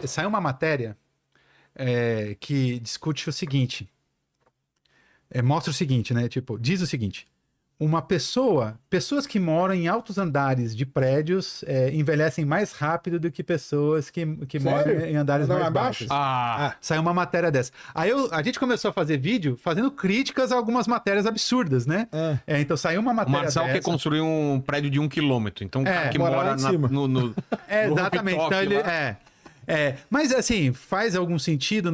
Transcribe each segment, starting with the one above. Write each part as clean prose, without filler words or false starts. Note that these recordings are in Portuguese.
saiu uma matéria que discute o seguinte, mostra o seguinte, né? Tipo, diz o seguinte: pessoas que moram em altos andares de prédios envelhecem mais rápido do que pessoas que moram em andares mais baixos. Saiu uma matéria dessa. Aí a gente começou a fazer vídeo fazendo críticas a algumas matérias absurdas, né? Então saiu uma matéria dessa. O Marcel quer construir um prédio de 1 quilômetro. Então o cara que mora no exatamente. Então ele... mas assim, faz algum sentido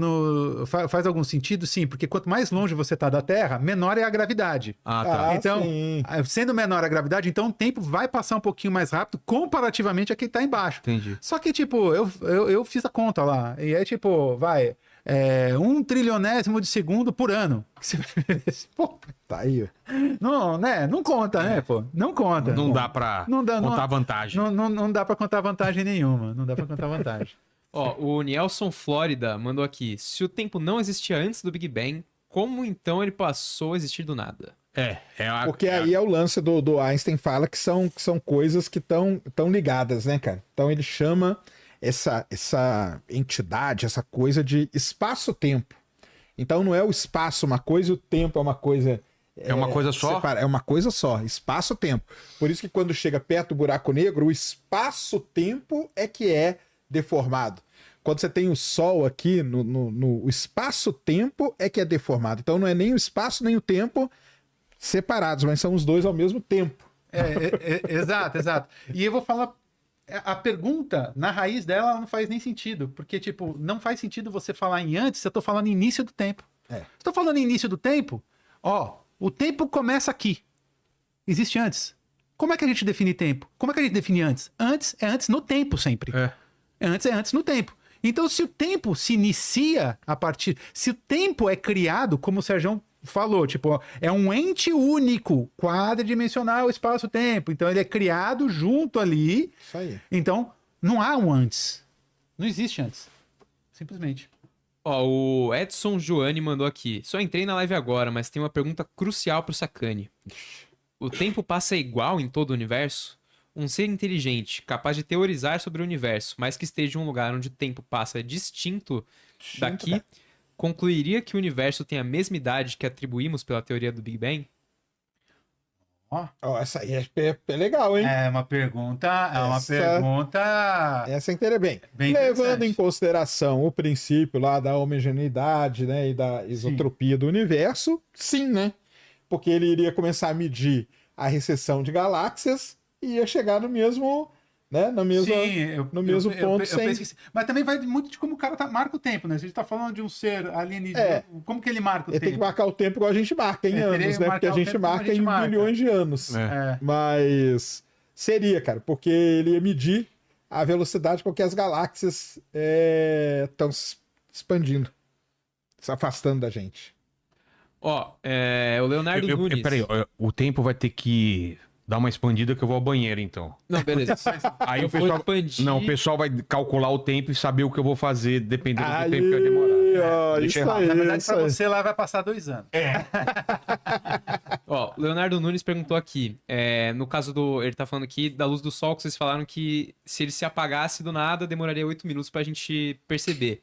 sim, porque quanto mais longe você está da Terra, menor é a gravidade. Então, sendo menor a gravidade, então o tempo vai passar um pouquinho mais rápido comparativamente a quem está embaixo. Entendi. Só que, tipo, eu fiz a conta lá, e é tipo, 1 trilionésimo de segundo por ano. Pô, tá aí. Não, né? Não conta, né, pô? Não conta. Não dá pra contar vantagem. Não dá pra contar vantagem nenhuma. Não dá pra contar vantagem. O Nielson Flórida mandou aqui: se o tempo não existia antes do Big Bang, como então ele passou a existir do nada? Porque aí é o lance do Einstein, fala que são coisas que estão ligadas, né, cara? Então ele chama essa entidade, essa coisa de espaço-tempo. Então não é o espaço uma coisa e o tempo é uma coisa... É uma coisa só? É uma coisa só, espaço-tempo. Por isso que quando chega perto do buraco negro, o espaço-tempo é que é deformado. Quando você tem o Sol aqui, no espaço-tempo é que é deformado. Então não é nem o espaço nem o tempo separados, mas são os dois ao mesmo tempo. Exato. E eu vou falar, a pergunta, na raiz dela, não faz nem sentido. Porque, tipo, não faz sentido você falar em antes, eu tô falando em início do tempo. Estou falando em início do tempo, o tempo começa aqui. Existe antes. Como é que a gente define tempo? Como é que a gente define antes? Antes é antes no tempo sempre. Antes é antes no tempo. Então, se o tempo se inicia a partir... Se o tempo é criado, como o Sérgio falou, tipo, é um ente único, quadridimensional, espaço-tempo. Então, ele é criado junto ali. Isso aí. Então, não há um antes. Não existe antes. Simplesmente. O Edson Joane mandou aqui: só entrei na live agora, mas tem uma pergunta crucial pro Sacani. O tempo passa igual em todo o universo? Um ser inteligente, capaz de teorizar sobre o universo, mas que esteja em um lugar onde o tempo passa distinto daqui, concluiria que o universo tem a mesma idade que atribuímos pela teoria do Big Bang? Essa aí é legal, hein? É uma pergunta... Essa é inteira bem levando em consideração o princípio lá da homogeneidade, né, e da isotropia do universo, sim, né? Porque ele iria começar a medir a recessão de galáxias e ia chegar no mesmo, né, no mesmo ponto. Mas também vai muito de como o cara marca o tempo, né? Se a gente tá falando de um ser alienígena, como que ele marca o tempo? Ele tem que marcar o tempo igual a gente marca em anos, né? Porque a gente marca em bilhões de anos. Mas seria, cara, porque ele ia medir a velocidade com que as galáxias estão se expandindo, se afastando da gente. O Leonardo Nunes... Peraí, o tempo vai ter que... Dá uma expandida que eu vou ao banheiro, então. Não, beleza. Aí o pessoal... Não, o pessoal vai calcular o tempo e saber o que eu vou fazer, dependendo do tempo que vai demorar. Na verdade, pra você lá vai passar 2 anos. Leonardo Nunes perguntou aqui, no caso ele tá falando aqui da luz do sol, que vocês falaram que se ele se apagasse do nada, demoraria 8 minutos pra gente perceber.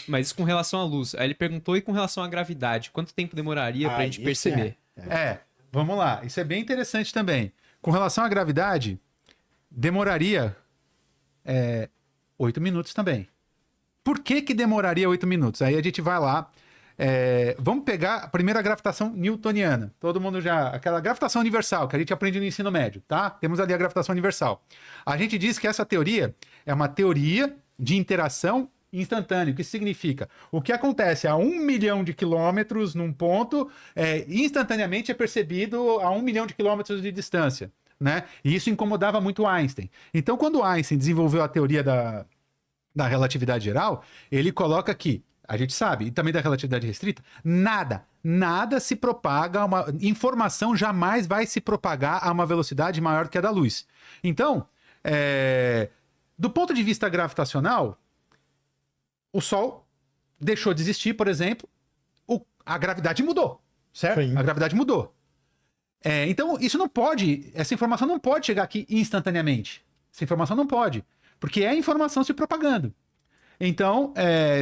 Mas isso com relação à luz. Aí ele perguntou, e com relação à gravidade, quanto tempo demoraria pra gente perceber? Vamos lá, isso é bem interessante também. Com relação à gravidade, demoraria 8 minutos também. Por que demoraria 8 minutos? Aí a gente vai lá, vamos pegar a primeira gravitação newtoniana. Todo mundo aquela gravitação universal que a gente aprende no ensino médio, tá? Temos ali a gravitação universal. A gente diz que essa teoria é uma teoria de interação instantâneo. O que significa? O que acontece a 1 milhão de quilômetros num ponto, instantaneamente é percebido a 1 milhão de quilômetros de distância, né? E isso incomodava muito Einstein. Então, quando Einstein desenvolveu a teoria da relatividade geral, ele coloca que, a gente sabe, e também da relatividade restrita, nada se propaga, informação jamais vai se propagar a uma velocidade maior que a da luz. Então, do ponto de vista gravitacional, o Sol deixou de existir, por exemplo, a gravidade mudou, certo? Sim. A gravidade mudou. Então, essa informação não pode chegar aqui instantaneamente. Essa informação não pode. Porque é informação se propagando. Então,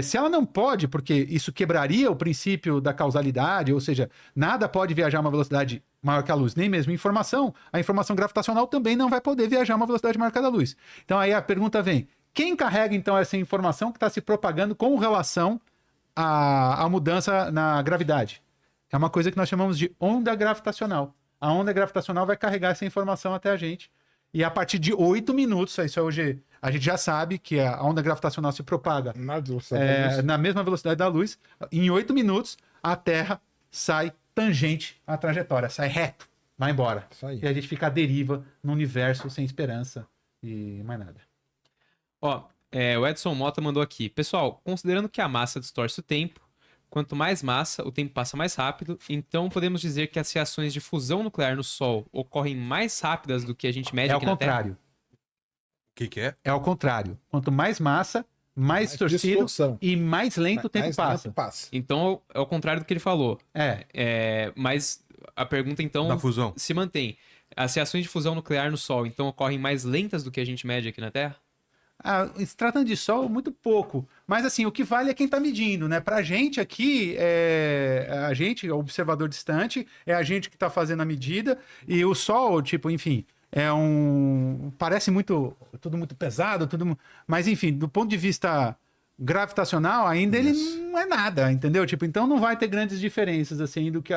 se ela não pode, porque isso quebraria o princípio da causalidade, ou seja, nada pode viajar a uma velocidade maior que a luz, nem mesmo informação, a informação gravitacional também não vai poder viajar a uma velocidade maior que a da luz. Então aí a pergunta vem, quem carrega então essa informação que está se propagando com relação à mudança na gravidade? É uma coisa que nós chamamos de onda gravitacional. A onda gravitacional vai carregar essa informação até a gente, e a partir de 8 minutos, isso hoje a gente já sabe que a onda gravitacional se propaga na mesma velocidade da luz. Em 8 minutos, a Terra sai tangente à trajetória, sai reto, vai embora. E a gente fica à deriva no universo sem esperança e mais nada. Ó, o Edson Mota mandou aqui. Pessoal, considerando que a massa distorce o tempo, quanto mais massa, o tempo passa mais rápido, então podemos dizer que as reações de fusão nuclear no Sol ocorrem mais rápidas do que a gente mede aqui na Terra? É ao contrário. O que é? É ao contrário. Quanto mais massa, mais distorcido e mais lento o tempo passa. Então é ao contrário do que ele falou. Mas a pergunta então da fusão se mantém. As reações de fusão nuclear no Sol então ocorrem mais lentas do que a gente mede aqui na Terra? Se tratando de Sol, muito pouco. Mas assim, o que vale é quem está medindo, né? Pra gente aqui, a gente, observador distante, é a gente que está fazendo a medida, e o Sol, tipo, enfim, parece tudo muito pesado, mas enfim, do ponto de vista gravitacional, ainda ele não é nada, entendeu? Tipo, então não vai ter grandes diferenças, assim, do que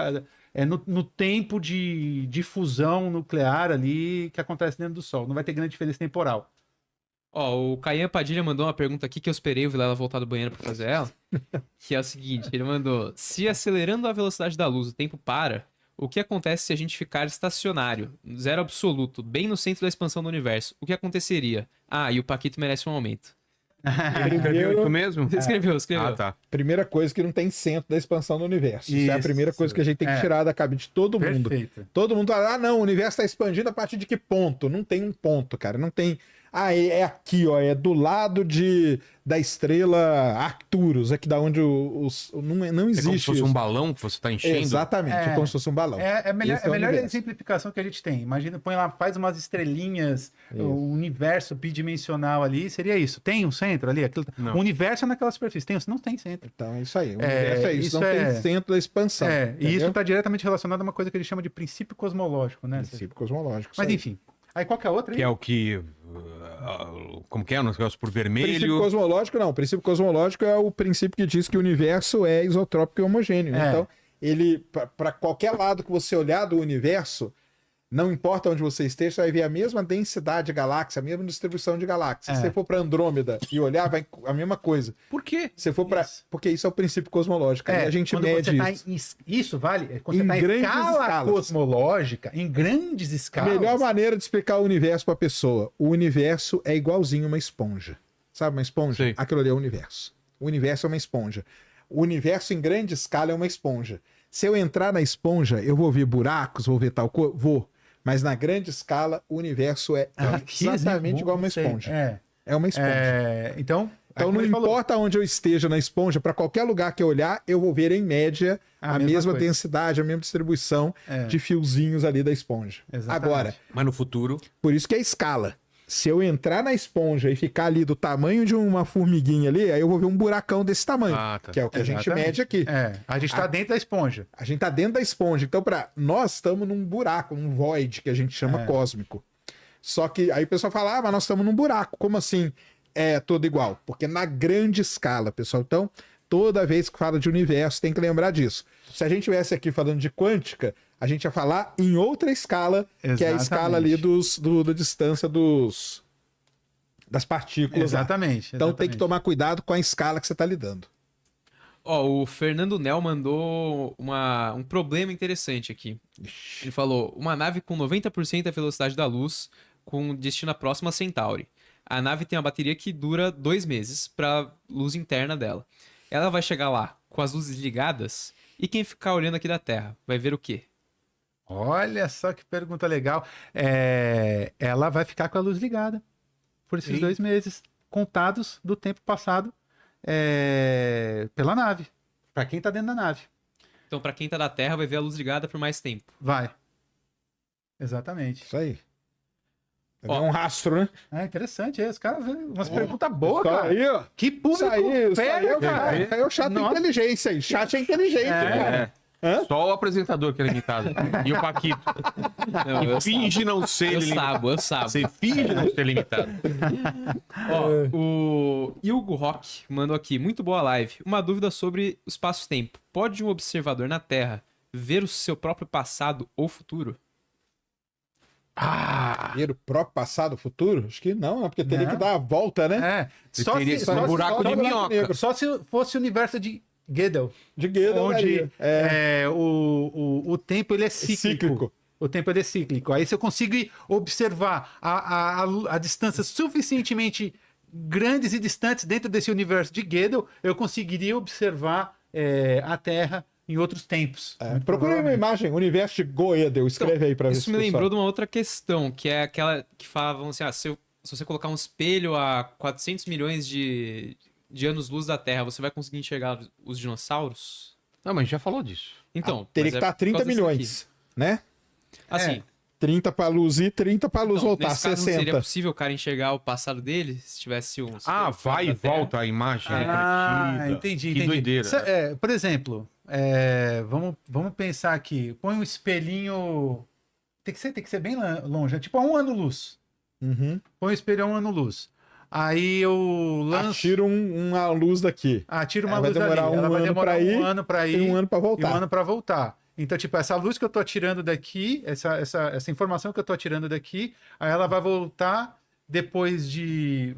no tempo de fusão nuclear ali que acontece dentro do Sol. Não vai ter grande diferença temporal. Ó, o Caian Padilha mandou uma pergunta aqui que eu esperei o Vilela voltar do banheiro pra fazer ela. Que é o seguinte, ele mandou: se acelerando a velocidade da luz o tempo para, o que acontece se a gente ficar estacionário, zero absoluto, bem no centro da expansão do universo? O que aconteceria? E o Paquito merece um aumento. Escreveu isso mesmo? Escreveu. Ah, tá. Primeira coisa que não tem centro da expansão do universo. Isso é a primeira coisa que a gente tem que tirar da cabeça de todo mundo. Perfeito. Todo mundo fala, não, o universo está expandindo a partir de que ponto? Não tem um ponto, cara. Não tem... é aqui, ó, é do lado da estrela Arcturus, aqui da onde não existe. É como se fosse isso. um balão que você está enchendo? Exatamente, é como se fosse um balão. É a melhor exemplificação que a gente tem. Imagina, põe lá, faz umas estrelinhas, o universo bidimensional ali, seria isso. Tem um centro ali? O universo é naquela superfície. Não tem centro. Então é isso aí. O universo é isso. Não tem centro da expansão. E isso está diretamente relacionado a uma coisa que ele chama de princípio cosmológico, né? Princípio cosmológico. Mas enfim. Aí qual que é a outra? Que é o que... Como que é? Um negócio por vermelho? Princípio cosmológico, não. O princípio cosmológico é o princípio que diz que o universo é isotrópico e homogêneo. Então, ele, para qualquer lado que você olhar do universo, não importa onde você esteja, você vai ver a mesma densidade de galáxia, a mesma distribuição de galáxias. Se você for para Andrômeda e olhar, vai a mesma coisa. Por quê? Se for para... Porque isso é o princípio cosmológico. Aí a gente mede isso. Isso vale? Quando você está em escala cosmológica, em grandes escalas. A melhor maneira de explicar o universo para a pessoa. O universo é igualzinho uma esponja. Sabe uma esponja? Sim. Aquilo ali é o universo. O universo é uma esponja. O universo em grande escala é uma esponja. Se eu entrar na esponja, eu vou ver buracos, vou ver tal coisa? Vou. Mas na grande escala, o universo é exatamente igual a uma esponja. É uma esponja. Então não importa onde eu esteja na esponja, para qualquer lugar que eu olhar, eu vou ver em média a mesma densidade, a mesma distribuição de fiozinhos ali da esponja. Exatamente. Agora, mas no futuro... Por isso que é escala. Se eu entrar na esponja e ficar ali do tamanho de uma formiguinha ali, aí eu vou ver um buracão desse tamanho, que é o que a gente mede aqui. A gente está dentro da esponja. A gente está dentro da esponja. Então, nós estamos num buraco, num void, que a gente chama cósmico. Só que aí o pessoal fala, mas nós estamos num buraco. Como assim é tudo igual? Porque na grande escala, pessoal. Então, toda vez que fala de universo, tem que lembrar disso. Se a gente estivesse aqui falando de quântica, a gente ia falar em outra escala, que é a escala ali da distância das partículas. Exatamente. Então tem que tomar cuidado com a escala que você está lidando. O Fernando Nel mandou um problema interessante aqui. Ele falou, uma nave com 90% da velocidade da luz, com destino próximo a Centauri. A nave tem uma bateria que dura 2 meses para luz interna dela. Ela vai chegar lá com as luzes ligadas, e quem ficar olhando aqui da Terra vai ver o quê? Olha só que pergunta legal. Ela vai ficar com a luz ligada por esses 2 meses, contados do tempo passado pela nave. Para quem tá dentro da nave. Então, para quem tá da Terra, vai ver a luz ligada por mais tempo. Vai. Exatamente. Isso aí. É um rastro, né? É interessante, os caras vêem umas perguntas boas, Isso cara. aí, ó. Que público Isso aí é cara. o chat da Nossa. inteligência aí. Chat é inteligente, cara. Hã? Só o apresentador que é limitado. E o Paquito. Não, eu Finge não ser eu limitado. sabo. Você finge não ser limitado. Ó, o Hugo Rock mandou aqui, muito boa live. Uma dúvida sobre o espaço-tempo. Pode um observador na Terra ver o seu próprio passado ou futuro? Ver o próprio passado, futuro? Acho que não, né? Porque teria Não. que dar a volta, né? É. Só teria se, que ser um buraco de minhoca. só se fosse o universo de Gödel. De Gödel, Onde daria. o tempo ele é cíclico. Cíclico. O tempo ele é cíclico. Aí se eu consigo observar a distâncias suficientemente grandes e distantes dentro desse universo de Gödel, eu conseguiria observar a Terra em outros tempos. Procura aí uma imagem, universo de Gödel, escreve aí pra ver. Isso me lembrou de uma outra questão, que é aquela que falavam assim, se você colocar um espelho a 400 milhões de anos-luz da Terra, você vai conseguir enxergar os dinossauros? Não, mas a gente já falou disso. Então, Teria mas que estar por causa 30 disso milhões, né? aqui. Assim, 30 pra luz ir, 30 pra luz então, voltar, nesse caso, não 60. seria possível o cara enxergar o passado dele se tivesse um... Vai e volta a imagem. Entendi. Que doideira. Por exemplo, vamos pensar aqui. Põe um espelhinho. Tem que ser bem longe, tipo a 1 ano-luz. Uhum. Põe o espelho a 1 ano-luz. Aí eu lanço. Tira uma luz daqui. Tira uma Vai luz demorar dali. um Ela vai ano demorar pra ir, um ano pra ir. E um ano pra E voltar. um ano pra voltar. Então, tipo, essa luz que eu tô atirando daqui, essa informação que eu tô atirando daqui, aí ela vai voltar depois de,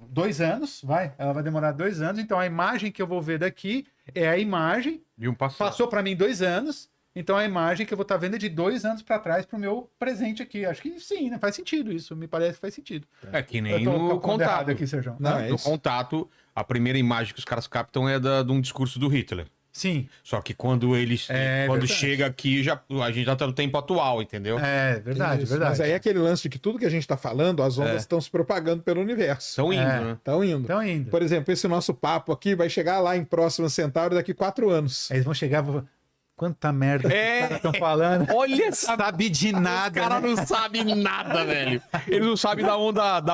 2 anos, ela vai demorar 2 anos, então a imagem que eu vou ver daqui é a imagem, E um passado. passou para mim 2 anos, então a imagem que eu vou estar vendo é de 2 anos para trás pro meu presente aqui. Acho que sim, né? Faz sentido isso, me parece que faz sentido. É que Eu nem tô no pondo errado Contato. aqui, Sérgio. Não, é No isso. Contato, a primeira imagem que os caras captam é de um discurso do Hitler. Sim, Só que quando eles. Quando verdade. chega aqui, a gente já tá no tempo atual, entendeu? verdade, Isso, verdade. Mas aí é aquele lance de que tudo que a gente tá falando, as ondas estão se propagando pelo universo. Estão indo, né? Estão indo. Então indo. Por exemplo, esse nosso papo aqui vai chegar lá em Próxima Centauri daqui 4 anos. Aí eles vão chegar e vão... Quanta merda que os caras estão falando. Olha essa. Sabe de nada, Os caras né? não sabem nada, velho. Eles não sabem da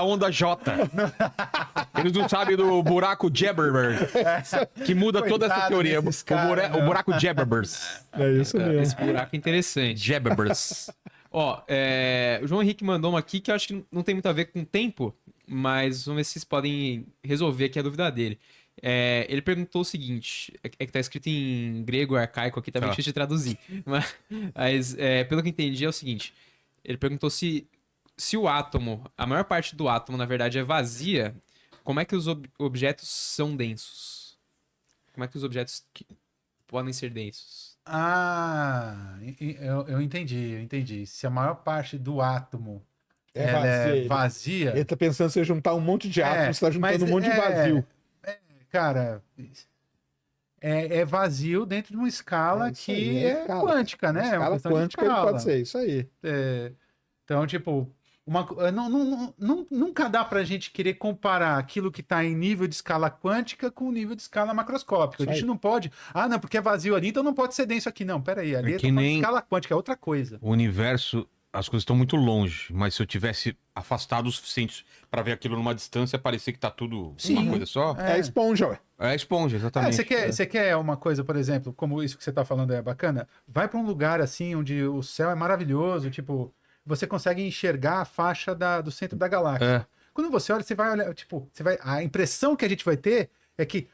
onda J. Eles não sabem do buraco Jebberberg. Que muda toda essa Coitado teoria. desses caras, O buraco Jebberbers. É isso mesmo. Esse buraco é interessante. Jebberbers. Ó, o João Henrique mandou uma aqui que eu acho que não tem muito a ver com tempo, mas vamos ver se vocês podem resolver aqui a dúvida dele. Ele perguntou o seguinte, que tá escrito em grego arcaico aqui, tá bem difícil de traduzir. Mas pelo que eu entendi é o seguinte, ele perguntou se o átomo, a maior parte do átomo na verdade é vazia, como é que os objetos são densos? Como é que os objetos podem ser densos? Eu entendi. Se a maior parte do átomo É ela vazia, é ele- vazia, Ele tá pensando em você juntar um monte de átomos, você tá juntando um monte de vazio. cara, é vazio dentro de uma escala Isso aí, que é é escala. quântica, né? Na É uma escala questão de quântica ele escala. pode ser, isso aí. Então, tipo, nunca dá pra gente querer comparar aquilo que tá em nível de escala quântica com o nível de escala macroscópica. Isso A gente aí. não pode, não, porque é vazio ali, então não pode ser denso aqui. Não, peraí, ali É é que nem- escala quântica, é outra coisa. O universo, as coisas estão muito longe, mas se eu tivesse afastado o suficiente pra ver aquilo numa distância, parecia que tá tudo uma coisa só. É a esponja, ué. É a esponja, exatamente. Você quer uma coisa, por exemplo, como isso que você tá falando é bacana? Vai pra um lugar assim, onde o céu é maravilhoso, tipo, você consegue enxergar a faixa do centro da galáxia. Quando você olha, você vai olhar, tipo, a impressão que a gente vai ter é que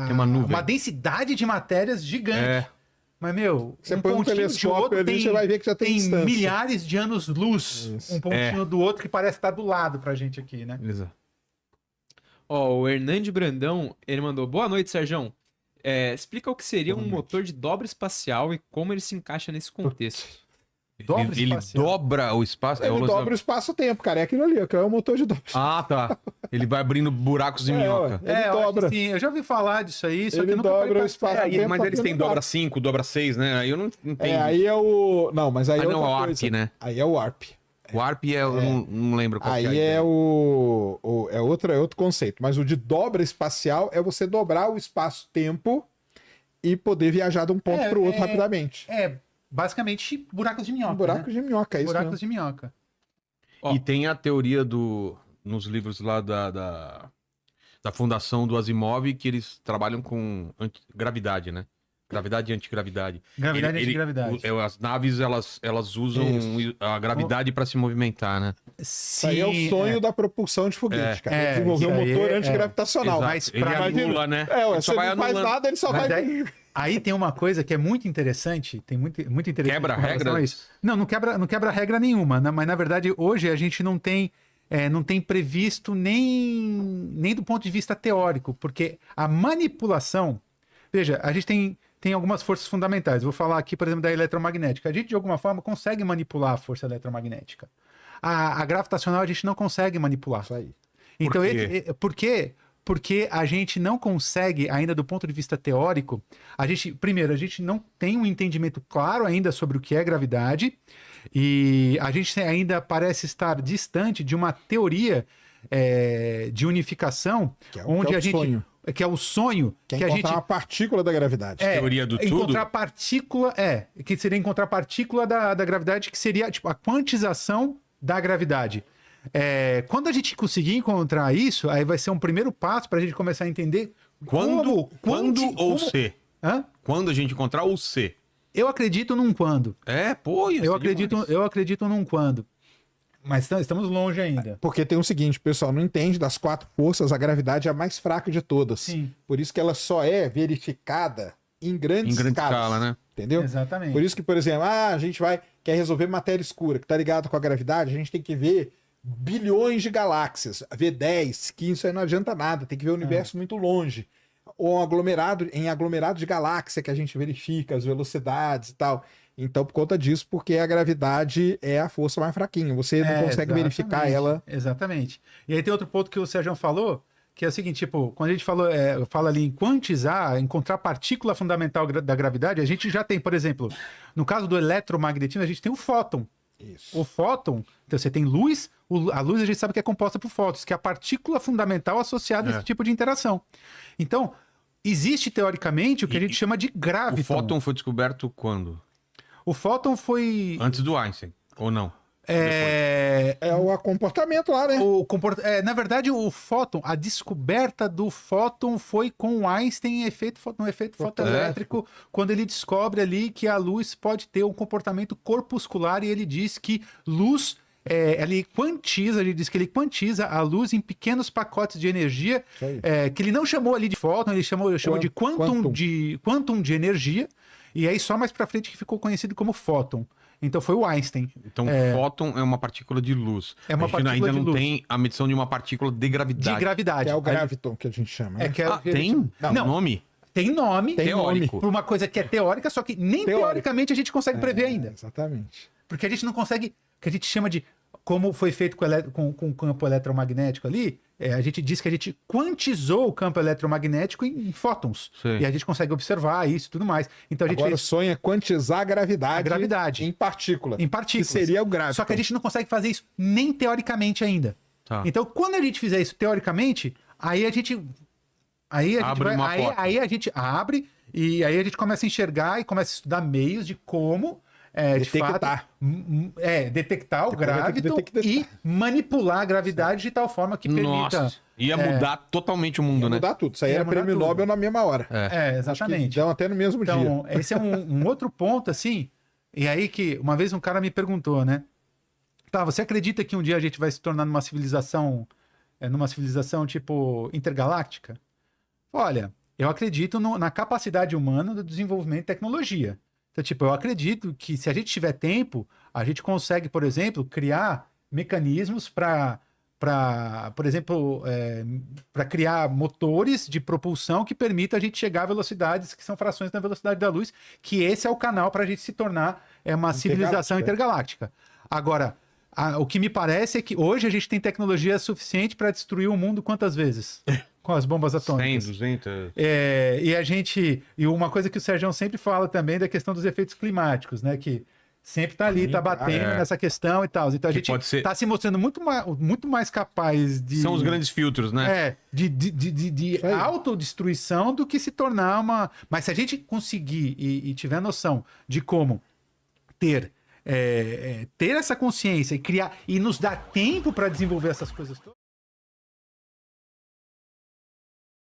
Tem uma nuvem. uma densidade de matérias gigante. Mas, meu, Você põe um pontinho de telescópio outro ali, você vai ver que já tem distância. milhares de anos-luz, Isso. um pontinho do outro que parece estar do lado pra gente aqui, né? Exato. Ó, o Hernande Brandão, ele mandou, boa noite, Sérgio. Explica o que seria um motor de dobra espacial e como ele se encaixa nesse contexto. Dobra Ele espacial. dobra o espaço. Ele dobra o espaço-tempo, cara. É aquilo ali, ó, que é o motor de dobra. Ah, tá. Ele vai abrindo buracos de minhoca. Ele eu acho dobra. que sim, eu já ouvi falar disso aí, só Ele que eu nunca dobra parei pra o espaço- estudar. tempo Mas pra eles têm pilotar. dobra 5, dobra 6, né? Aí eu não entendi. Aí é o... Não, mas aí é não, outra é o ARP, coisa. né? Aí é o ARP. O ARP eu não lembro qual que Aí é. a é ideia. é outro conceito. Mas o de dobra espacial é você dobrar o espaço-tempo e poder viajar de um ponto para o outro rapidamente. Basicamente buracos de minhoca. Um buraco né? de minhoca, é isso Buracos mesmo. de minhoca. E tem a teoria nos livros lá da fundação do Asimov, que eles trabalham com gravidade, né? Gravidade e antigravidade. Gravidade e antigravidade. As naves, elas usam a gravidade para se movimentar, né? Isso aí é o sonho da propulsão de foguete, cara. Desenvolver um motor antigravitacional. Mas pra anula, né? Você não faz nada, ele só vai... Aí tem uma coisa que é muito interessante, muito interessante. Quebra regra? Não quebra regra nenhuma, né? Mas na verdade hoje a gente não tem previsto nem do ponto de vista teórico, porque a manipulação, veja, a gente tem algumas forças fundamentais. Vou falar aqui, por exemplo, da eletromagnética. A gente de alguma forma consegue manipular a força eletromagnética. A gravitacional a gente não consegue manipular. Isso aí. Então, por quê? Porque a gente não consegue, ainda do ponto de vista teórico, primeiro, a gente não tem um entendimento claro ainda sobre o que é gravidade, e a gente ainda parece estar distante de uma teoria de unificação, onde a gente... Sonho. Que é o sonho. Que é encontrar uma partícula da gravidade. Teoria do tudo? Encontrar partícula, que seria encontrar partícula da gravidade, que seria tipo a quantização da gravidade. Quando a gente conseguir encontrar isso, aí vai ser um primeiro passo para a gente começar a entender quando ou se. Hã? Quando a gente encontrar o se. Eu acredito num quando. Eu acredito num quando. Mas estamos longe ainda. Porque tem o seguinte, o pessoal não entende, das 4 forças, a gravidade é a mais fraca de todas. Sim. Por isso que ela só é verificada em grande escala, né? Entendeu? Exatamente. Por isso que, por exemplo, a gente quer resolver matéria escura, que está ligado com a gravidade, a gente tem que ver bilhões de galáxias, ver 10, 15, isso aí não adianta nada, tem que ver o universo muito longe. Ou em aglomerado de galáxia que a gente verifica as velocidades e tal. Então, por conta disso, porque a gravidade é a força mais fraquinha. Você não consegue verificar ela. Exatamente. E aí tem outro ponto que o Sérgio falou, que é o seguinte, tipo, quando a gente fala ali em quantizar, encontrar partícula fundamental da gravidade, a gente já tem, por exemplo, no caso do eletromagnetismo, a gente tem o fóton. Isso. O fóton, então você tem luz, a luz a gente sabe que é composta por fótons, que é a partícula fundamental associada a esse tipo de interação. Então, existe teoricamente o que a gente chama de graviton. O fóton foi descoberto quando? O fóton foi... Antes do Einstein, ou não? É o comportamento lá, né? Na verdade, o fóton, a descoberta do fóton foi com o Einstein no efeito fotoelétrico, quando ele descobre ali que a luz pode ter um comportamento corpuscular, e ele diz que luz... ele diz que ele quantiza a luz em pequenos pacotes de energia, que ele não chamou ali de fóton, ele chamou de quantum de energia, e aí só mais pra frente que ficou conhecido como fóton. Então foi o Einstein. Então fóton é uma partícula de luz. É uma partícula ainda de não luz. Tem a medição de uma partícula de gravidade. De gravidade. Que é o graviton que a gente chama. Né? Tem? Não. Nome? Tem nome. Teórico. Por uma coisa que é teórica, só que nem teoricamente a gente consegue prever ainda. Exatamente. Porque a gente não consegue, que a gente chama de, como foi feito com o campo eletromagnético ali, a gente diz que a gente quantizou o campo eletromagnético em fótons. Sim. E a gente consegue observar isso e tudo mais. Então a gente Agora o sonho é quantizar a gravidade em partícula. Em partículas. Que seria o graviton. Só que a gente não consegue fazer isso nem teoricamente ainda. Tá. Então, quando a gente fizer isso teoricamente, aí a gente abre e aí a gente começa a enxergar e começa a estudar meios de como detectar. Detectar o graviton e manipular a gravidade de tal forma que permita... Nossa, ia mudar totalmente o mundo, Ia né? mudar tudo. Isso aí era prêmio Nobel na mesma hora. Exatamente. Dão até no mesmo dia. Então, esse é um outro ponto, assim. E aí que uma vez um cara me perguntou, né? Tá, você acredita que um dia a gente vai se tornar numa civilização tipo intergaláctica? Olha, eu acredito na capacidade humana do desenvolvimento de tecnologia. Então, tipo, eu acredito que se a gente tiver tempo, a gente consegue, por exemplo, criar mecanismos para criar motores de propulsão que permitam a gente chegar a velocidades que são frações da velocidade da luz, que esse é o canal para a gente se tornar uma civilização intergaláctica. Agora, o que me parece é que hoje a gente tem tecnologia suficiente para destruir o mundo quantas vezes? Com as bombas atômicas. 100, 200... E uma coisa que o Sérgio sempre fala também da questão dos efeitos climáticos, né? Que sempre tá ali, tá batendo nessa questão e tal. Então a gente tá se mostrando muito mais capaz de... São os grandes filtros, né? De autodestruição do que se tornar uma... Mas se a gente conseguir e tiver noção de como ter ter essa consciência e criar e nos dar tempo para desenvolver essas coisas todas.